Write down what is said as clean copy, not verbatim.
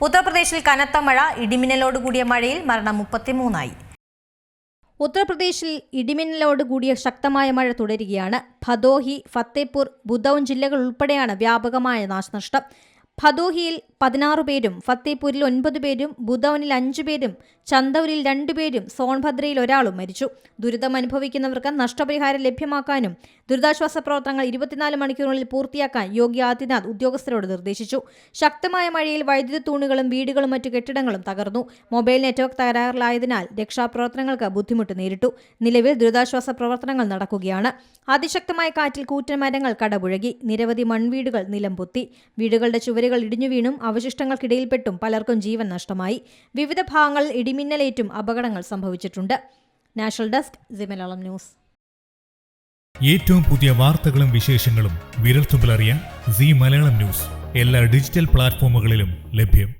ഉത്തർപ്രദേശിൽ കനത്ത മഴ, ഇടിമിന്നലോടുകൂടിയ മഴയിൽ മരണം 33. ഉത്തർപ്രദേശിൽ ഇടിമിന്നലോടുകൂടിയ ശക്തമായ മഴ തുടരുകയാണ്. ഭദോഹി, ഫത്തേപൂർ, ബുദൌൻ ജില്ലകൾ ഉൾപ്പെടെയാണ് വ്യാപകമായ നാശനഷ്ടം. ഭദോഹിയിൽ 16 പേരും, ഫത്തേപൂരിൽ 9 പേരും, ബുദൌനിൽ 5 പേരും, ചന്ദൌരിൽ 2 പേരും, സോൺഭദ്രയിൽ ഒരാളും മരിച്ചു. ദുരിതം അനുഭവിക്കുന്നവർക്ക് നഷ്ടപരിഹാരം ലഭ്യമാക്കാനും ദുരിതാശ്വാസ പ്രവർത്തനങ്ങൾ 24 മണിക്കൂറിനുള്ളിൽ പൂർത്തിയാക്കാൻ യോഗി ആദിത്യനാഥ് ഉദ്യോഗസ്ഥരോട് നിർദ്ദേശിച്ചു. ശക്തമായ മഴയിൽ വൈദ്യുത തൂണുകളും വീടുകളും മറ്റു കെട്ടിടങ്ങളും തകർന്നു. മൊബൈൽ നെറ്റ്വർക്ക് തകരാറിലായതിനാൽ രക്ഷാപ്രവർത്തനങ്ങൾക്ക് ബുദ്ധിമുട്ട് നേരിട്ടു. നിലവിൽ ദുരിതാശ്വാസ പ്രവർത്തനങ്ങൾ നടക്കുകയാണ്. അതിശക്തമായ കാറ്റിൽ കൂറ്റൻ മരങ്ങൾ കടപുഴകി. നിരവധി മൺവീടുകൾ നിലംപൊത്തി. വീടുകളുടെ ചുവരുകൾ ഇടിഞ്ഞു വീണും അവശിഷ്ടങ്ങൾക്കിടയിൽപ്പെട്ടും പലർക്കും ജീവൻ നഷ്ടമായി. വിവിധ ഭാഗങ്ങളിൽ ഇടിമിന്നലേറ്റും അപകടങ്ങൾ സംഭവിച്ചിട്ടുണ്ട്. National desk, C Malayalam news. ഏറ്റവും പുതിയ വാർത്തകളും വിശേഷങ്ങളും വിരൽത്തുമ്പിലറിയാൻ സി മലയാളം ന്യൂസ് എല്ലാ ഡിജിറ്റൽ പ്ലാറ്റ്ഫോമുകളിലും ലഭ്യം.